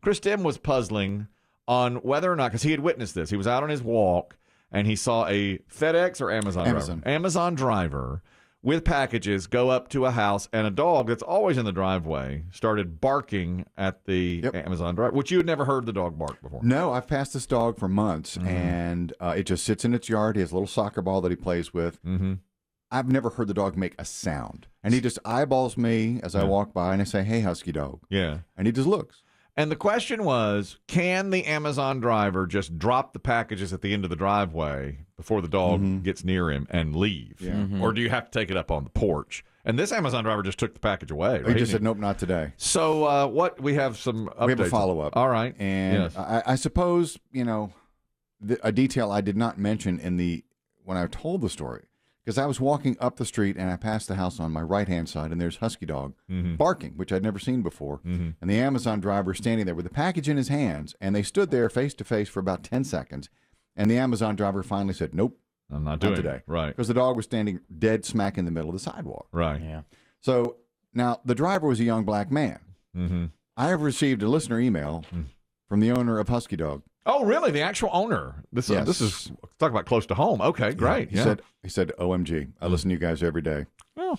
Chris Demm was puzzling on whether or not, because he had witnessed this. He was out on his walk, and he saw a FedEx or Amazon driver with packages go up to a house, and a dog that's always in the driveway started barking at the Amazon driver, which you had never heard the dog bark before. No, I've passed this dog for months, and it just sits in its yard. He has a little soccer ball that he plays with. I've never heard the dog make a sound. And he just eyeballs me as I walk by, and I say, hey, husky dog. Yeah. And he just looks. And the question was, can the Amazon driver just drop the packages at the end of the driveway before the dog gets near him and leave? Yeah. Or do you have to take it up on the porch? And this Amazon driver just took the package away. He just said, nope, not today. So we have some updates. We have a follow-up. All right. And I suppose, a detail I did not mention when I told the story, because I was walking up the street and I passed the house on my right-hand side, and there's husky dog barking, which I'd never seen before. And the Amazon driver standing there with the package in his hands, and they stood there face-to-face for about 10 seconds. And the Amazon driver finally said, nope, I'm not doing today. It. Right. Because the dog was standing dead smack in the middle of the sidewalk. Right. Yeah. So now the driver was a young black man. I have received a listener email from the owner of Husky Dog. Oh, really? The actual owner? This is talk about close to home. Okay, great. Yeah. He said, OMG, I listen to you guys every day. Oh.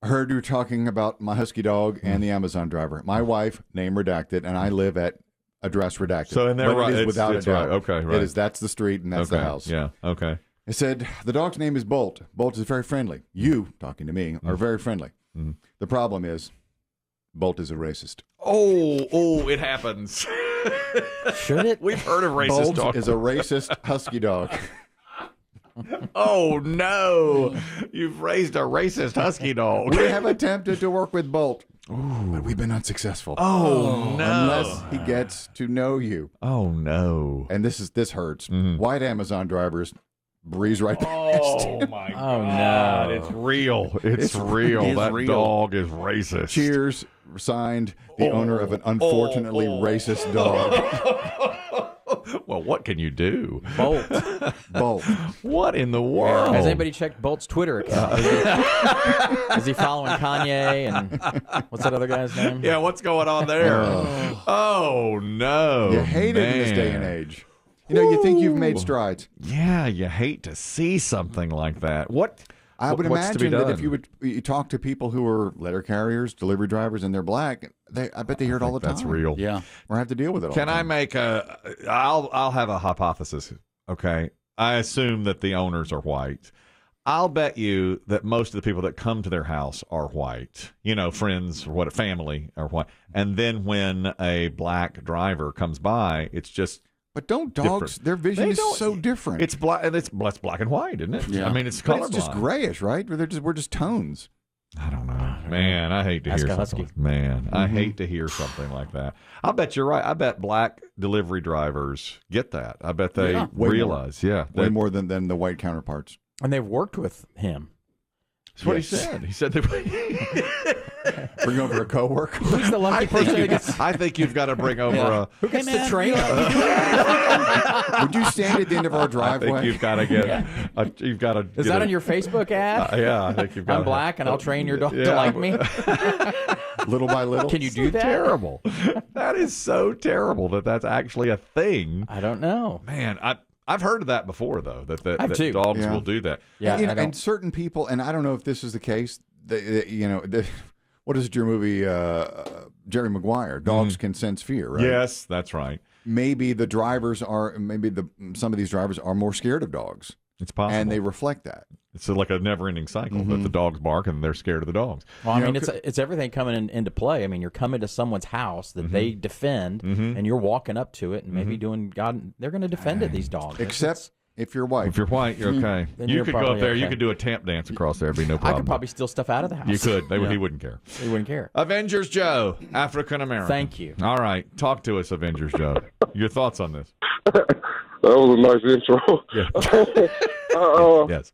I heard you were talking about my Husky Dog and the Amazon driver. My wife, name redacted, and I live at address redacted. So in there, but it is without a doubt. Right. Okay, right. That's the street and that's the house. Yeah, okay. It said, the dog's name is Bolt. Bolt is very friendly. You, talking to me, are very friendly. The problem is, Bolt is a racist. Oh, it happens. Should it? We've heard of racist Bolt dogs. is a racist husky dog. Oh, no. You've raised a racist husky dog. We have attempted to work with Bolt, but we've been unsuccessful. Oh, no. Unless he gets to know you. Oh, no. And this hurts. White Amazon drivers breeze right past. Oh, my God. It's real. It's real. That dog is racist. Cheers, signed, the owner of an unfortunately racist dog. Well, what can you do? Bolt. What in the world? Has anybody checked Bolt's Twitter account? Is he following Kanye and what's that other guy's name? Yeah, what's going on there? Oh, no. You hate it in this day and age. You think you've made strides. Yeah, you hate to see something like that. I would what's to be imagine that done? if you talk to people who are letter carriers, delivery drivers, and they're black, I bet they hear it all the time. That's real. Yeah. Or have to deal with it all Can the I time. make I'll have a hypothesis, okay? I assume that the owners are white. I'll bet you that most of the people that come to their house are white. Friends or family are white. And then when a black driver comes by, it's just But don't dogs, different. their vision They is don't- so different. It's black, and it's black and white, isn't it? Yeah. I mean, it's But colorblind. it's just grayish, right? We're just tones. I don't know. Man, I hate to Ask hear a something. husky. Man, I hate to hear something like that. I bet you're right. I bet black delivery drivers get that. I bet they Way realize. Yeah. Way more than the white counterparts. And they've worked with him. That's what Yes. he said. He said they Bring over a coworker. Who's the lucky person that gets... I think you've got to bring over a. Who gets to train him? Would you stand at the end of our I driveway? think you've got to get. You've got to. Is that on your Facebook ad? Yeah, I think you've got. I'm black and I'll train your dog to like me. Little by little. Can you do that? Terrible. That is so terrible that that's actually a thing. I don't know. Man, I've heard of that before though. That too. dogs Yeah. will do that. Yeah, and certain people, and I don't know if this is the case. What is it? Your movie, Jerry Maguire? Dogs can sense fear, right? Yes, that's right. Maybe the drivers are. Maybe some of these drivers are more scared of dogs, It's possible. and they reflect that. It's like a never-ending cycle that the dogs bark and they're scared of the dogs. Well, I mean, it's everything coming into play. I mean, you're coming to someone's house that they defend, and you're walking up to it and maybe doing God. They're going to defend it. These dogs, Except if you're white. If you're white, you're okay. Then You you're could go up probably there. You okay. could do a tap dance across there. It'd be no I problem. could probably steal stuff out of the house. You could. Yeah. He wouldn't care. He wouldn't care. Avengers Joe, African American. Thank you. All right. Talk to us, Avengers Joe. Your thoughts on this? That was a nice intro. Yeah. Yes.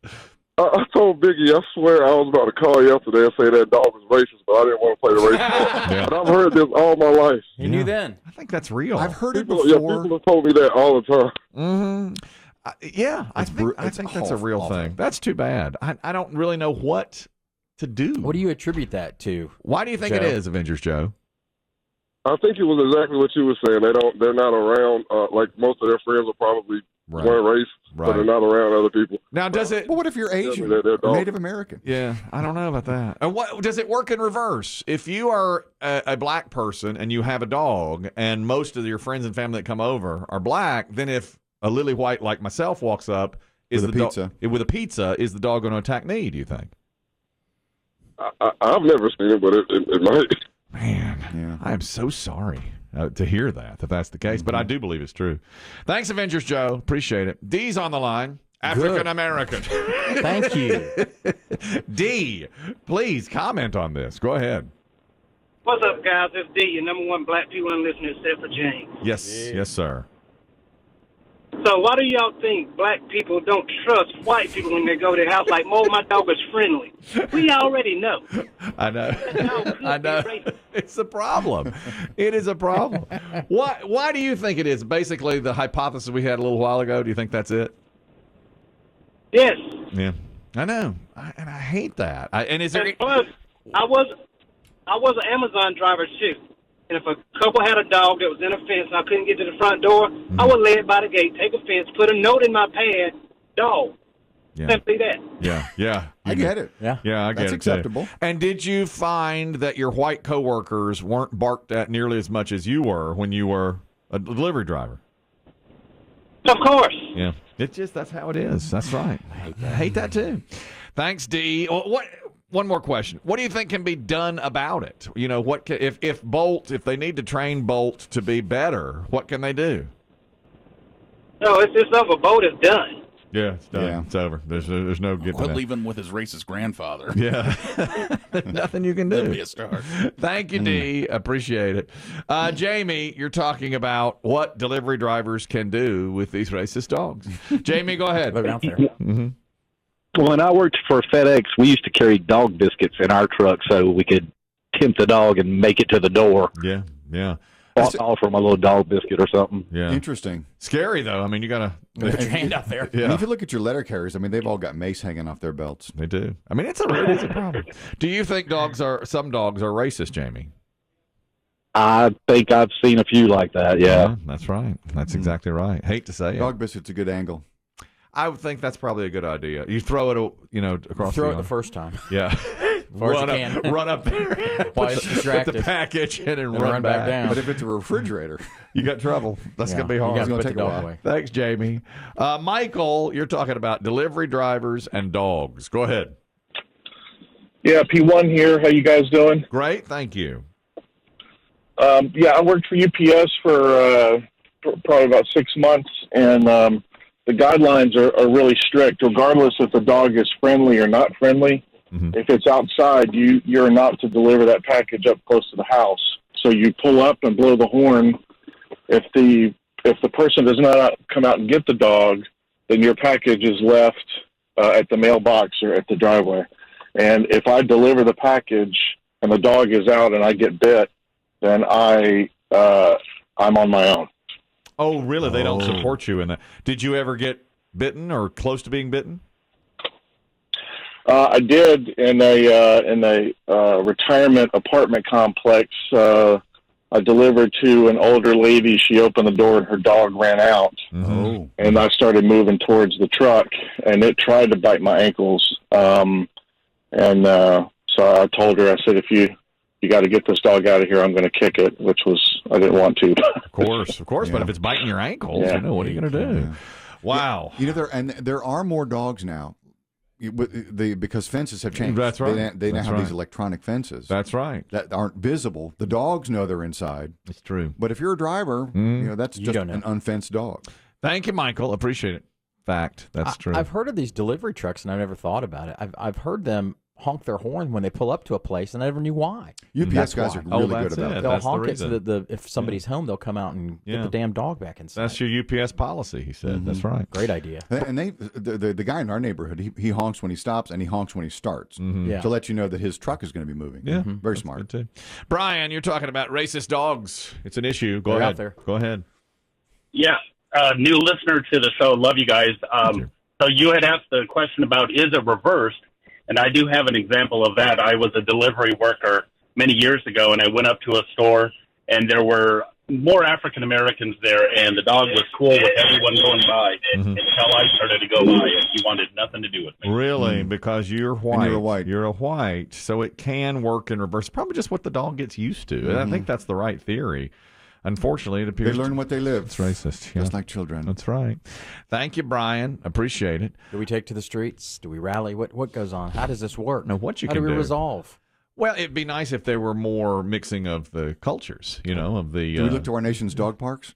I told Biggie, I swear I was about to call yesterday and say that dog was racist, but I didn't want to play the racist part. Yeah. But I've heard this all my life. He knew then. I think that's real. I've heard it People before. have told me that all the time. Mm-hmm. Yeah, I think it's that's a real awful. thing. That's too bad. I don't really know what to do. What do you attribute that to? Why do you think it Joe? is, Avengers Joe? I think it was exactly what you were saying. They're not around. Like most of their friends are probably one race, but they're not around other people. Now, does it? Well, what if you're Asian or Native American? Yeah, I don't know about that. And what does it work in reverse? If you are a black person and you have a dog, and most of your friends and family that come over are black, then if a lily white like myself walks up with a pizza, is the dog going to attack me? Do you think? I've never seen it, but it might. Man, I am so sorry to hear that that's the case, but I do believe it's true. Thanks, Avengers Joe. Appreciate it. D's on the line. African American. Thank you. D, please comment on this. Go ahead. What's up, guys? It's D, your number one black people listener, except for James. Yes, sir. So why do y'all think black people don't trust white people when they go to their house? Like, my dog is friendly. We already know. I know. It's a problem. It is a problem. Why do you think it is? Basically, the hypothesis we had a little while ago, do you think that's it? Yes. Yeah. I know. And I hate that. Plus, I was an Amazon driver, too. And if a couple had a dog that was in a fence and I couldn't get to the front door, I would lay it by the gate, take a fence, put a note in my pad, dog. Yeah. Simply that. Yeah. I get it. Yeah, I get it. That's acceptable. And did you find that your white coworkers weren't barked at nearly as much as you were when you were a delivery driver? Of course. Yeah. That's how it is. That's right. I hate that too. Thanks, D. One more question. What do you think can be done about it? You know, if they need to train Bolt to be better, what can they do? No, it's just over. Bolt is done. Yeah, it's done. Yeah. It's over. There's no getting Quit leaving with his racist grandfather. Yeah. Nothing you can do. That'd be a start. Thank you, D. Appreciate it. Jamie, you're talking about what delivery drivers can do with these racist dogs. Jamie, go ahead. They're out there. Mm-hmm. When I worked for FedEx, we used to carry dog biscuits in our truck so we could tempt the dog and make it to the door. Yeah. Offer them a little dog biscuit or something. Yeah. Interesting. Scary, though. I mean, you got to put your hand out there. Yeah. And if you look at your letter carriers, I mean, they've all got mace hanging off their belts. They do. I mean, it is a problem. Do you think some dogs are racist, Jamie? I think I've seen a few like that, yeah. That's right. That's exactly right. Hate to say it. Dog biscuit's a good angle. I would think that's probably a good idea. You throw it, across the first time. Yeah. Run up there. While it's distracted. Put the package in and run back down. But if it's a refrigerator, you got trouble. That's going to be hard. It's going to take a while. Away. Thanks, Jamie. Michael, you're talking about delivery drivers and dogs. Go ahead. Yeah, P1 here. How you guys doing? Great. Thank you. I worked for UPS for probably about 6 months, and the guidelines are really strict, regardless if the dog is friendly or not friendly. Mm-hmm. If it's outside, you're not to deliver that package up close to the house. So you pull up and blow the horn. If the person does not come out and get the dog, then your package is left at the mailbox or at the driveway. And if I deliver the package and the dog is out and I get bit, then I'm on my own. Oh, really? They don't support you in that. Did you ever get bitten or close to being bitten? I did in a retirement apartment complex. I delivered to an older lady. She opened the door and her dog ran out. Mm-hmm. And I started moving towards the truck, and it tried to bite my ankles. So I told her, I said, if you got to get this dog out of here, I'm going to kick it, which was, I didn't want to. Of course. Yeah. But if it's biting your ankles, what are you going to do? Yeah. Wow. There are more dogs now. Because fences have changed. That's right. They now have these electronic fences. That's right. That aren't visible. The dogs know they're inside. It's true. But if you're a driver, that's just an unfenced dog. Thank you, Michael. Appreciate it. Fact. That's true. I've heard of these delivery trucks, and I've never thought about it. I've heard them honk their horn when they pull up to a place, and I never knew why. UPS guys are really good about it. They'll honk it so that if somebody's home, they'll come out and get the damn dog back inside. That's your UPS policy, he said. Mm-hmm. That's right. Great idea. And the guy in our neighborhood, he honks when he stops, and he honks when he starts to let you know that his truck is going to be moving. Yeah, very smart. Good too. Brian, you're talking about racist dogs. It's an issue. Go ahead. Out there. Go ahead. Yeah, new listener to the show. Love you guys. So you had asked the question about is it reversed? And I do have an example of that. I was a delivery worker many years ago, and I went up to a store, and there were more African Americans there, and the dog was cool with everyone going by until I started to go by, and he wanted nothing to do with me. Really? Because you're white. And you're white. You're a white. So it can work in reverse. Probably just what the dog gets used to. And I think that's the right theory. Unfortunately, it appears they learn what they live. It's racist. Just like children. That's right. Thank you, Brian. Appreciate it. Do we take to the streets? Do we rally? What goes on? How does this work? No, what you How can do we do. resolve? Well, it'd be nice if there were more mixing of the cultures, of the... Do we look to our nation's dog parks?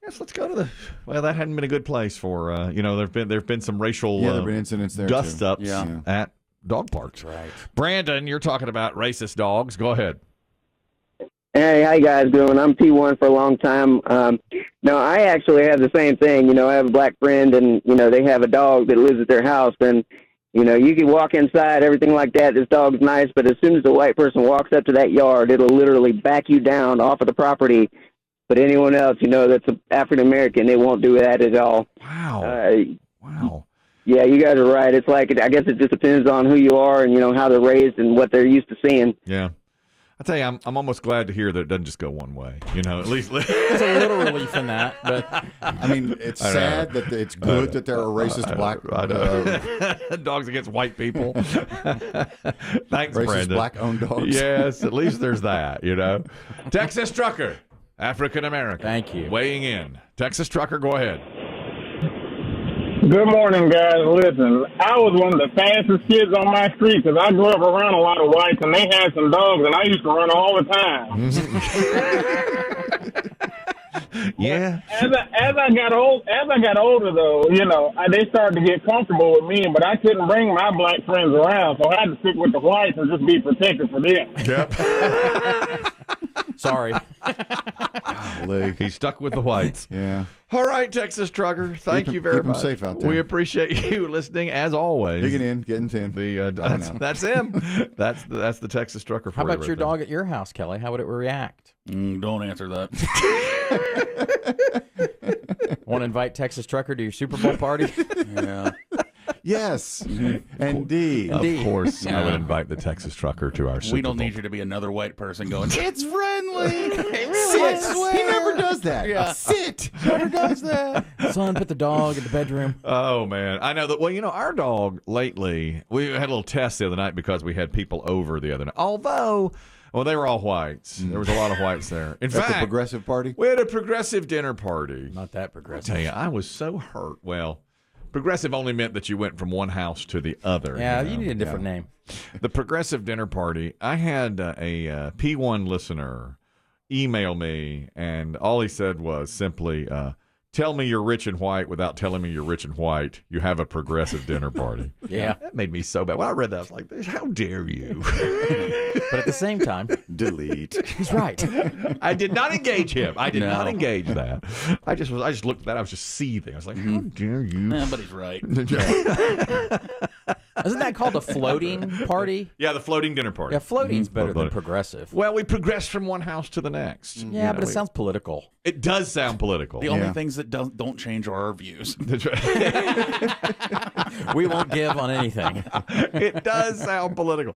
Yes, let's go to the... Well, that hadn't been a good place for, there've been some racial there have been incidents there, dust-ups Yeah. at dog parks. Right. Brandon, you're talking about racist dogs. Go ahead. Hey, how you guys doing? I'm P1 for a long time. No, I actually have the same thing. I have a black friend, and, they have a dog that lives at their house, and... you can walk inside, everything like that. This dog's nice, but as soon as the white person walks up to that yard, it'll literally back you down off of the property. But anyone else, that's African American, they won't do that at all. Wow. Wow. Yeah, you guys are right. It's like, I guess it just depends on who you are and, how they're raised and what they're used to seeing. Yeah. I tell you, I'm almost glad to hear that it doesn't just go one way. At least there's a little relief in that. But I mean, it's sad that it's good that there are racist black dogs against white people. Thanks, racist Brandon. black-owned dogs. Yes, at least there's that. Texas trucker, African American. Thank you. Weighing in, Texas trucker, go ahead. Good morning, guys. Listen, I was one of the fastest kids on my street because I grew up around a lot of whites, and they had some dogs, and I used to run all the time. Yeah. As I got older, though, they started to get comfortable with me, but I couldn't bring my black friends around, so I had to stick with the whites and just be protected for them. Yep. Sorry. He stuck with the whites. Yeah. All right, Texas trucker. Thank you very much. Keep him safe out there. We appreciate you listening as always. Digging in, getting 10. That's him. That's the Texas trucker. For How about you your right dog at your house, Kelly? How would it react? Don't answer that. Want to invite Texas trucker to your Super Bowl party? Yeah. Yes, indeed. Of course, I would invite the Texas trucker to our Super Bowl. We don't need you to be another white person going, it's friendly. Sit. He never does that. Yeah. Sit. Never does that. Son, put the dog in the bedroom. Oh, man. I know that. Well, our dog lately, we had a little test the other night because we had people over the other night. Although, well, they were all whites. There was a lot of whites there. In fact, the progressive party? We had a progressive dinner party. Not that progressive. I tell you, I was so hurt. Well, progressive only meant that you went from one house to the other. Yeah, you need a different name. The progressive dinner party, I had a P1 listener email me, and all he said was simply, tell me you're rich and white without telling me you're rich and white. You have a progressive dinner party. Yeah. That made me so bad. When I read that, I was like, how dare you? But at the same time, delete. He's right. I did not engage him. I did not engage that. I just looked at that. I was just seething. I was like, how dare you? Yeah, but he's right. Isn't that called a floating party? Yeah, the floating dinner party. Yeah, floating's better than progressive. Well, we progressed from one house to the next. Yeah, but it sounds political. It does sound political. The only things that don't change are our views. That's right. We won't give on anything. It does sound political.